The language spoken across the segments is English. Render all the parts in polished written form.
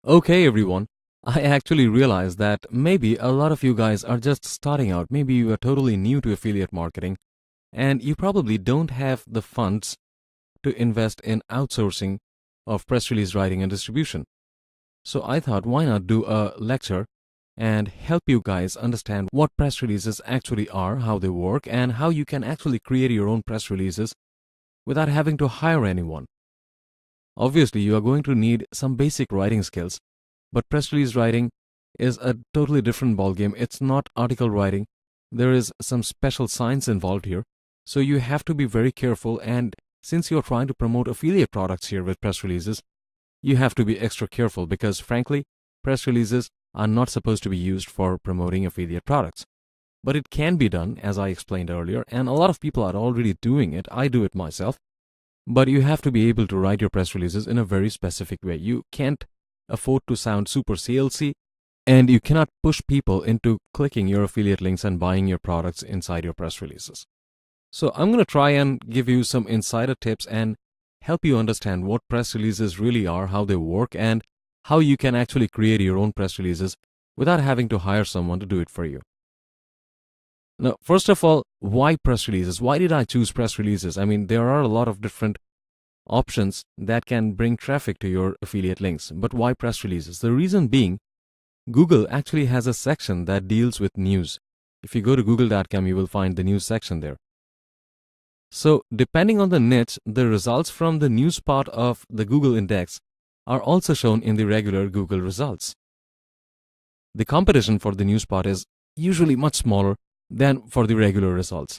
Okay, everyone. I actually realized that maybe a lot of you guys are just starting out. Maybe you are totally new to affiliate marketing and you probably don't have the funds to invest in outsourcing of press release writing and distribution. So I thought, why not do a lecture and help you guys understand what press releases actually are, how they work, and how you can actually create your own press releases without having to hire anyone. Obviously, you are going to need some basic writing skills, but press release writing is a totally different ballgame. It's not article writing. There is some special science involved here. So you have to be very careful, and since you're trying to promote affiliate products here with press releases, you have to be extra careful because frankly, press releases are not supposed to be used for promoting affiliate products. But it can be done, as I explained earlier, and a lot of people are already doing it. I do it myself. But you have to be able to write your press releases in a very specific way. You can't afford to sound super salesy, and you cannot push people into clicking your affiliate links and buying your products inside your press releases. So I'm going to try and give you some insider tips and help you understand what press releases really are, how they work, and how you can actually create your own press releases without having to hire someone to do it for you. Now, first of all, why press releases? Why did I choose press releases? I mean, there are a lot of different options that can bring traffic to your affiliate links, but why press releases? The reason being, Google actually has a section that deals with news. If you go to google.com, you will find the news section there. So, depending on the niche, the results from the news part of the Google index are also shown in the regular Google results. The competition for the news part is usually much smaller than for the regular results.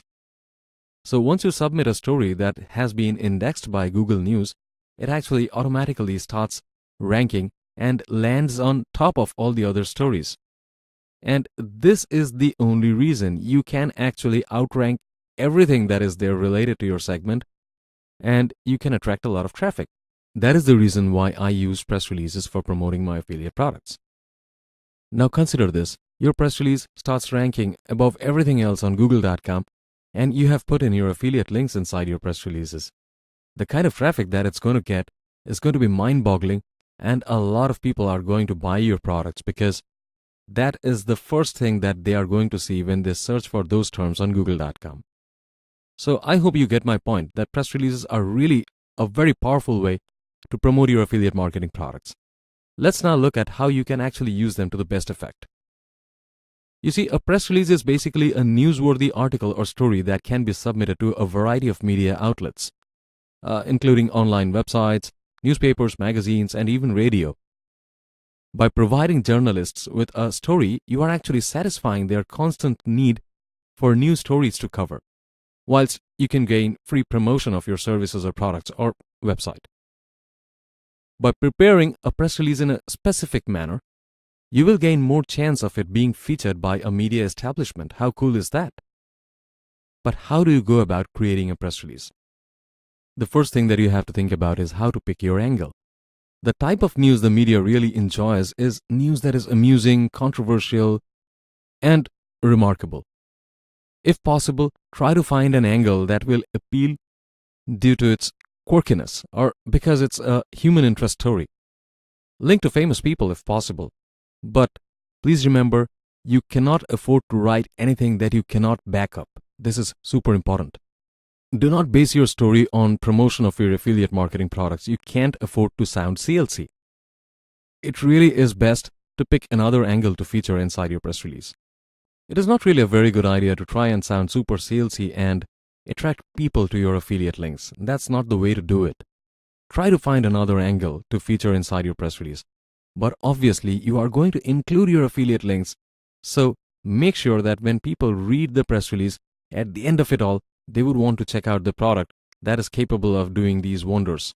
So once you submit a story that has been indexed by Google News, it actually automatically starts ranking and lands on top of all the other stories. And this is the only reason you can actually outrank everything that is there related to your segment, and you can attract a lot of traffic. That is the reason why I use press releases for promoting my affiliate products. Now consider this. Your press release starts ranking above everything else on google.com, and you have put in your affiliate links inside your press releases. The kind of traffic that it's going to get is going to be mind-boggling, and a lot of people are going to buy your products because that is the first thing that they are going to see when they search for those terms on google.com. So I hope you get my point that press releases are really a very powerful way to promote your affiliate marketing products. Let's now look at how you can actually use them to the best effect. You see, a press release is basically a newsworthy article or story that can be submitted to a variety of media outlets, including online websites, newspapers, magazines, and even radio. By providing journalists with a story, you are actually satisfying their constant need for new stories to cover, whilst you can gain free promotion of your services or products or website. By preparing a press release in a specific manner, you will gain more chance of it being featured by a media establishment. How cool is that? But how do you go about creating a press release? The first thing that you have to think about is how to pick your angle. The type of news the media really enjoys is news that is amusing, controversial, and remarkable. If possible, try to find an angle that will appeal due to its quirkiness or because it's a human interest story. Link to famous people if possible. But please remember, you cannot afford to write anything that you cannot back up. This is super important. Do not base your story on promotion of your affiliate marketing products. You can't afford to sound salesy. It really is best to pick another angle to feature inside your press release. It is not really a very good idea to try and sound super salesy and attract people to your affiliate links. That's not the way to do it. Try to find another angle to feature inside your press release. But obviously, you are going to include your affiliate links. So make sure that when people read the press release, at the end of it all, they would want to check out the product that is capable of doing these wonders.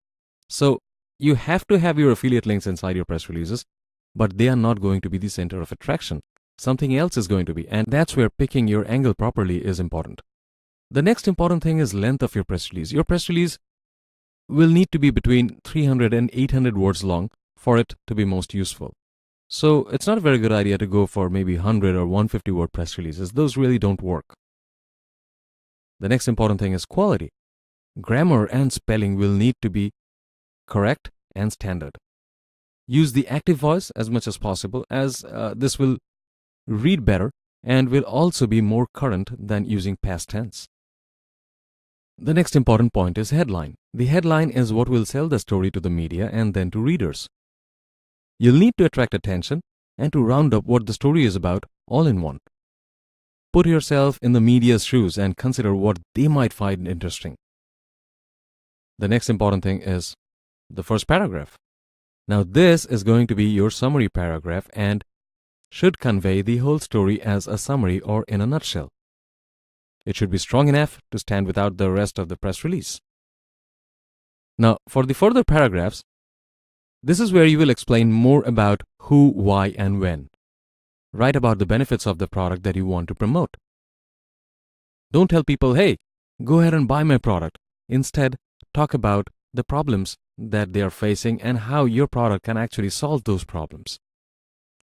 So you have to have your affiliate links inside your press releases, but they are not going to be the center of attraction. Something else is going to be, and that's where picking your angle properly is important. The next important thing is length of your press release. Your press release will need to be between 300 and 800 words long for it to be most useful. So it's not a very good idea to go for maybe 100 or 150 word press releases. Those really don't work. The next important thing is quality. Grammar and spelling will need to be correct and standard. Use the active voice as much as possible, as this will read better and will also be more current than using past tense. The next important point is headline. The headline is what will sell the story to the media and then to readers. You'll need to attract attention and to round up what the story is about all in one. Put yourself in the media's shoes and consider what they might find interesting. The next important thing is the first paragraph. Now, this is going to be your summary paragraph and should convey the whole story as a summary or in a nutshell. It should be strong enough to stand without the rest of the press release. Now, for the further paragraphs, this is where you will explain more about who, why, and when. Write about the benefits of the product that you want to promote. Don't tell people, hey, go ahead and buy my product. Instead, talk about the problems that they are facing and how your product can actually solve those problems.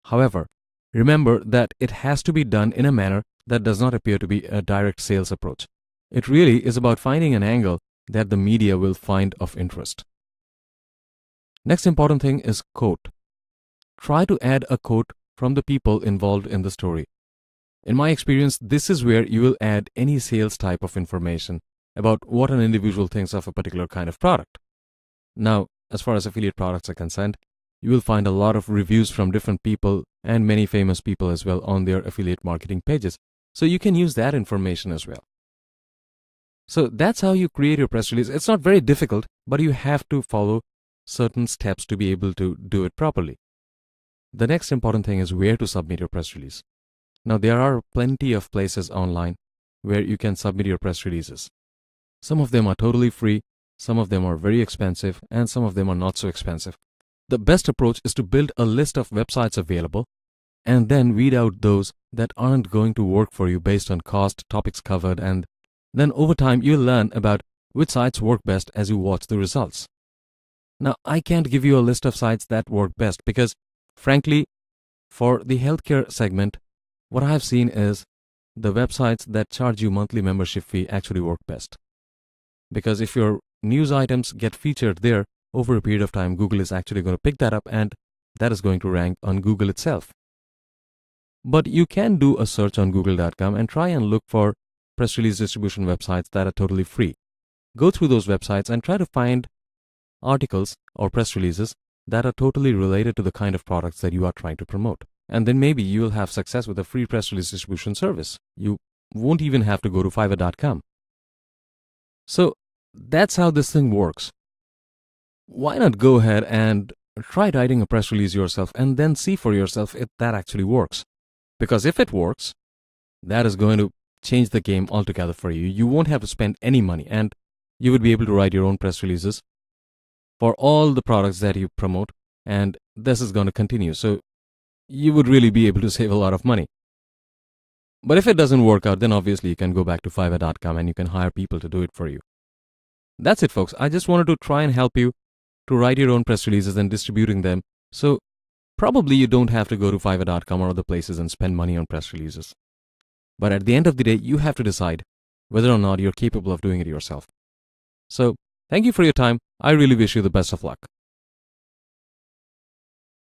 However, remember that it has to be done in a manner that does not appear to be a direct sales approach. It really is about finding an angle that the media will find of interest. Next important thing is quote. Try to add a quote from the people involved in the story. In my experience, this is where you will add any sales type of information about what an individual thinks of a particular kind of product. Now, as far as affiliate products are concerned, you will find a lot of reviews from different people and many famous people as well on their affiliate marketing pages. So you can use that information as well. So that's how you create your press release. It's not very difficult, but you have to follow certain steps to be able to do it properly. The next important thing is where to submit your press release. Now, there are plenty of places online where you can submit your press releases. Some of them are totally free, some of them are very expensive, and some of them are not so expensive. The best approach is to build a list of websites available and then weed out those that aren't going to work for you based on cost, topics covered, and then over time you'll learn about which sites work best as you watch the results. Now, I can't give you a list of sites that work best because, frankly, for the healthcare segment, what I've seen is the websites that charge you monthly membership fee actually work best. Because if your news items get featured there, over a period of time, Google is actually going to pick that up and that is going to rank on Google itself. But you can do a search on google.com and try and look for press release distribution websites that are totally free. Go through those websites and try to find articles or press releases that are totally related to the kind of products that you are trying to promote. And then maybe you will have success with a free press release distribution service. You won't even have to go to fiverr.com. So that's how this thing works. Why not go ahead and try writing a press release yourself and then see for yourself if that actually works. Because if it works, that is going to change the game altogether for you. You won't have to spend any money and you would be able to write your own press releases for all the products that you promote, and this is going to continue. So you would really be able to save a lot of money. But if it doesn't work out, then obviously you can go back to fiverr.com and you can hire people to do it for you. That's it, folks. I just wanted to try and help you to write your own press releases and distributing them. So probably you don't have to go to fiverr.com or other places and spend money on press releases. But at the end of the day, you have to decide whether or not you're capable of doing it yourself. So thank you for your time. I really wish you the best of luck.